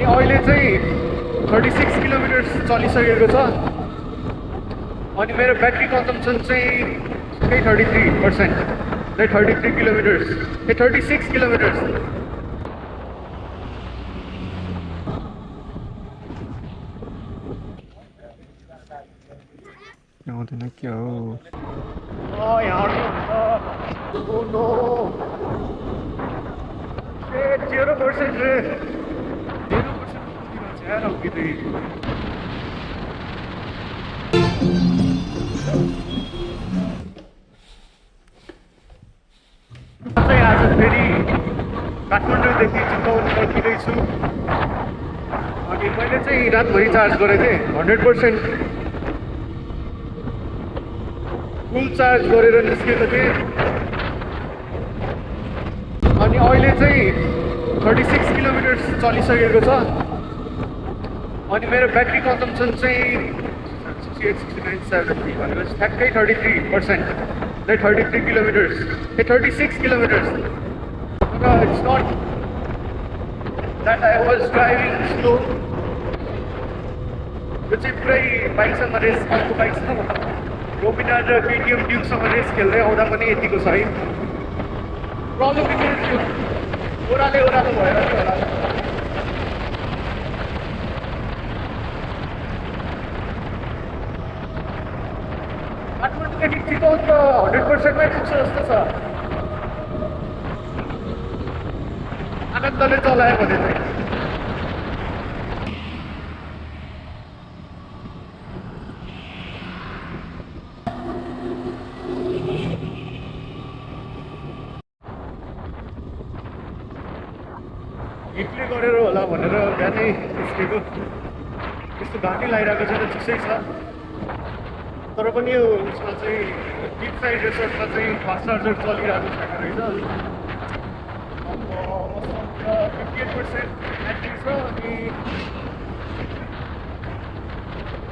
अनि अहिले चाहिँ 36 किलोमिटर्स चलिसकेको छ अनि मेरो ब्याट्री कन्जम्सन चाहिँ 33%, 33 किलोमिटर्स, 36 किलोमिटर्स। आउँदैन क्या हो यहाँ 0% रे 0% यार अब कितनी आज फेरि काठमाडौँदेखि चितवन फर्किँदैछु अनि मैले चाहिँ रातभरि चार्ज गरेको थिएँ 100% फुल चार्ज गरेर निस्केको थिएँ अनि अहिले चाहिँ 36 किलोमिटर्स चलिसकेको छ अनि मेरो ब्याट्री कन्जम्सन चाहिँ 68, 69, 70 भनेपछि ठ्याक्कै 33%, 33 kilometres, 36 kilometres. It's not that I was driving slow. यो चाहिँ पुरै बाइकसँग रेस अर्को बाइकसँग गोपिनाथ र केटिएम ड्युकसँग रेस खेल्दै आउँदा पनि यतिको छ है। प्रब्लम के ओह्रालो भएर नि होला। काठमाडौँदेखि चितवन त 100% मै पुग्छ जस्तो छ। आनन्दले चलायो भने चाहिँ हिटले गरेर होला भनेर बिहानै निस्केको त्यस्तो घाँटी लगाइरहेको छैन चिसै छ तर पनि यो उसमा चाहिँ बिच साइड रेसर्टमा चाहिँ फास्ट चार्जर चलिरहेको छैन रहेछ 58% ब्याट्री छ अनि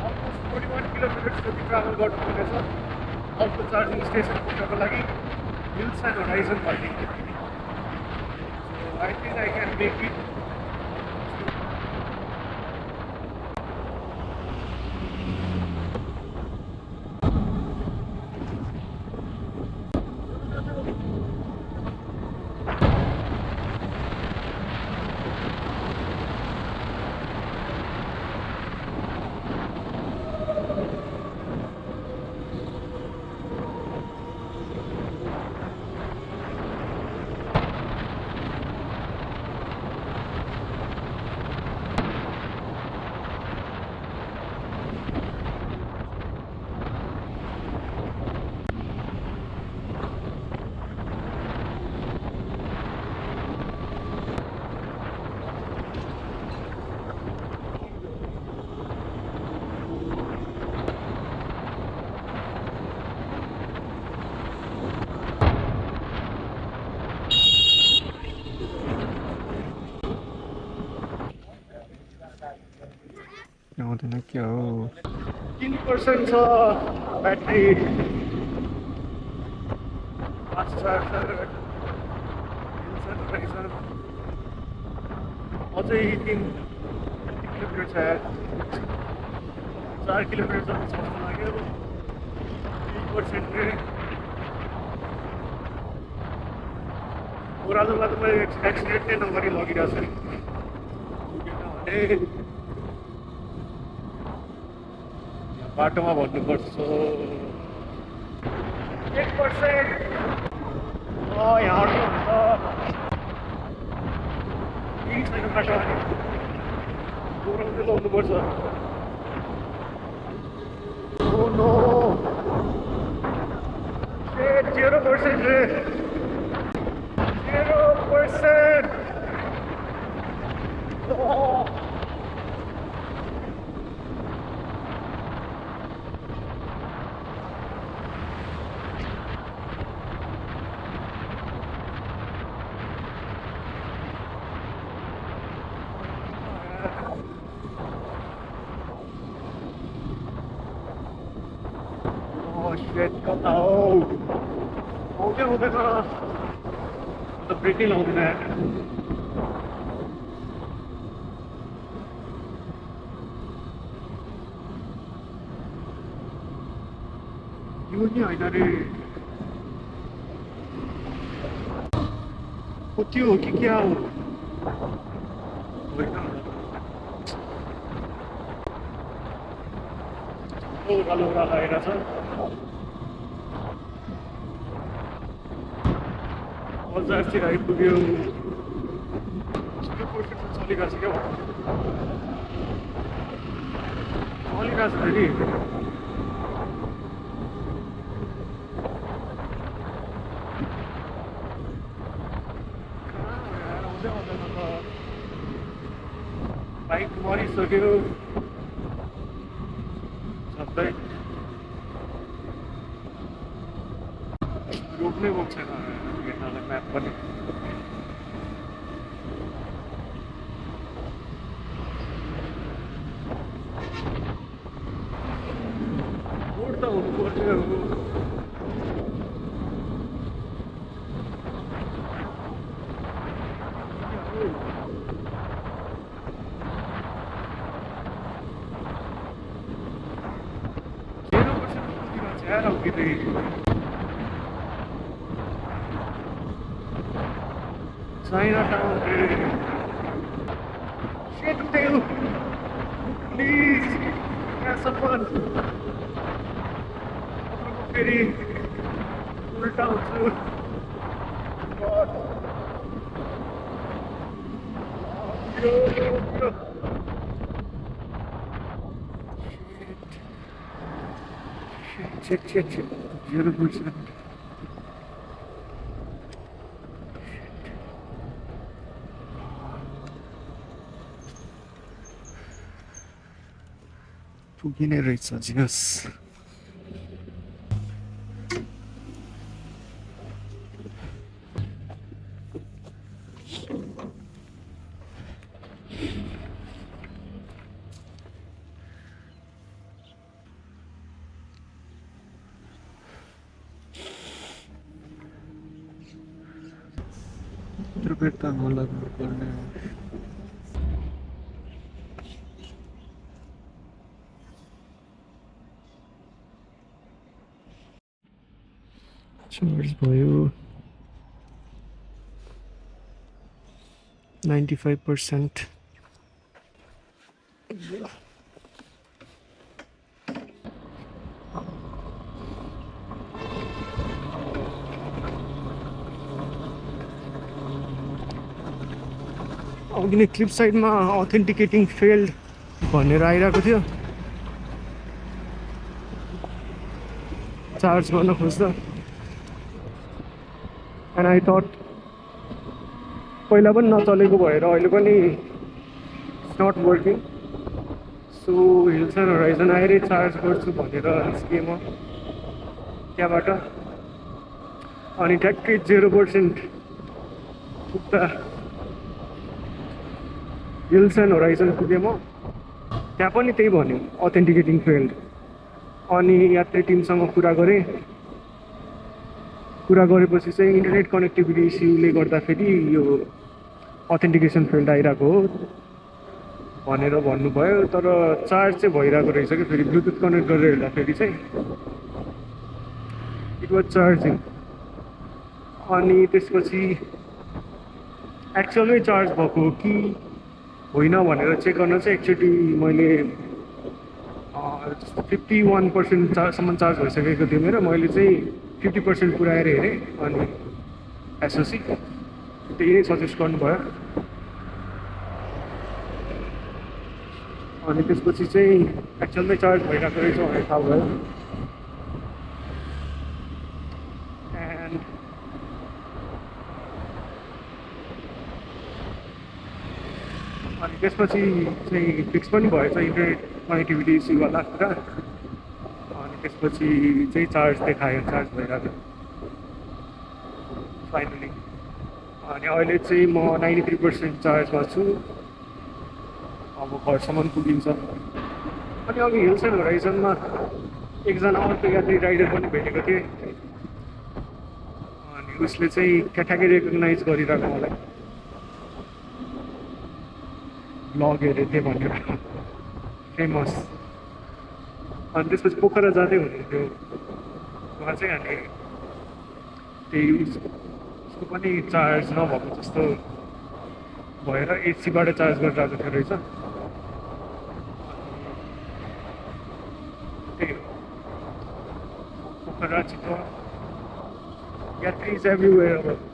अलमोस्ट 41 किलोमिटर्स जति ट्राभल गर्नुपर्नेछ अर्को चार्जिङ स्टेसन पुग्नको लागि हिल्स एन्ड होराइजन भन्ने I think I can make it. आउँदैन क्या हो 3% छ ब्याट्री फास्ट चार्जर अझै 3 किलोमिटर छ 4 किलोमिटर जति छ जस्तो लाग्यो 3% रे ओह्रालोमा त मैले एक्सिडेन्ट नै नगरी लगिरहेको छु बाटोमा भन्नुपर्छ 1% यहाँ केही छैन बाटोमा GoPro चाहिँ लाउनुपर्छ Oh no 0% रे 0% shit, come out. Okay, the brake launch है यो नि होइन रे त्यो हो कि क्या हो होइन उकालो उकालो आइरहेछ बजारतिर आइपुग्यो चलिरहेको छ क्या चलिरहेको छ फेरि बाइक मरिसक्यो सबै रोक्नै गएको छैन हेर्नलाई म्याप पनि रोड त हुनु पर्यो Chinatown, shit, tail, please, have some fun. Very cool town too. God. Yo. Shit. 0%. पुगिने रहेछ जियोस् त्यो बेटा मलाई पर्ने चार्ज भयो 95%. अघि क्लिप साइडमा अथेन्टिकेटिङ फेल्ड भनेर आइरहेको थियो चार्ज गर्न खोज्दा एन्ड आई थट पहिला पनि नचलेको भएर अहिले पनि it's not working so hills and horizon आएरै चार्ज गर्छु भनेर निस्केँ म त्यहाँबाट अनि ठ्याक्कै 0% पुग्दा हिल्स एन्ड होराइजन पुगेँ म त्यहाँ पनि त्यही भन्यो अथेन्टिकेटिङ फेल्ड अनि यात्री टिमसँग कुरा गरेपछि चाहिँ इन्टरनेट कनेक्टिभिटी इस्युले गर्दाखेरि यो अथेन्टिकेसन फेल्ड आइरहेको हो भनेर भन्नुभयो तर चार्ज चाहिँ भइरहेको रहेछ कि फेरि ब्लुटुथ कनेक्ट गरेर हेर्दाखेरि चाहिँ इट वाज चार्जिङ अनि त्यसपछि एक्चुअलमै चार्ज भएको हो कि होइन भनेर चेक गर्न चाहिँ एकचोटि मैले 51% सम्म चार्ज भइसकेको थियो मेरो मैले चाहिँ 50% पुऱ्याएर हेरेँ अनि एसओसी त्यही नै सजेस्ट गर्नुभयो अनि त्यसपछि चाहिँ एक्चुअलमै चार्ज भइरहेको रहेछ भनेर थाहा भयो एन्ड अनि त्यसपछि चाहिँ फिक्स पनि भएछ इन्टरनेट कनेक्टिभिटी इस्युवाला कुरा अनि त्यसपछि चाहिँ चार्ज देखायो चार्ज भइरहेको फाइनली अनि अहिले चाहिँ म 93% चार्जमा छु अब घरसम्म पुगिन्छ अनि अघि हिल्स एन्ड होराइजनमा एकजना अर्को यात्री राइडर पनि भेटेको थिएँ अनि उसले चाहिँ ठ्याक्कै रेकगनाइज गरिरहेको मलाई ब्लग हेरेको थिएँ भनेर फेमस अनि त्यसपछि पोखरा जाँदै हुनुहुन्थ्यो वहाँ चाहिँ हामी त्यही उसको पनि चार्ज नभएको जस्तो भएर एसीबाट चार्ज गरिरहेको थियो रहेछ। त्यही हो, पोखरा चितवन यात्री इज एभ्रिवेयर अब।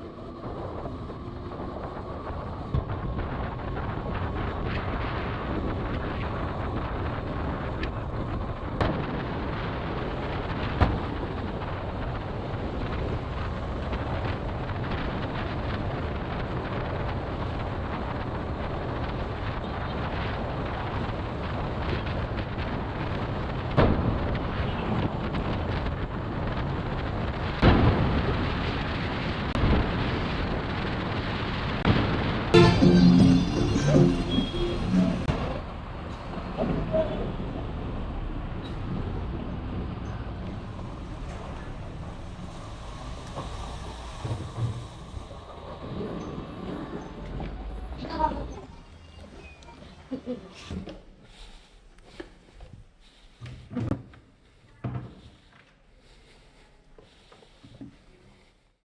Thank you.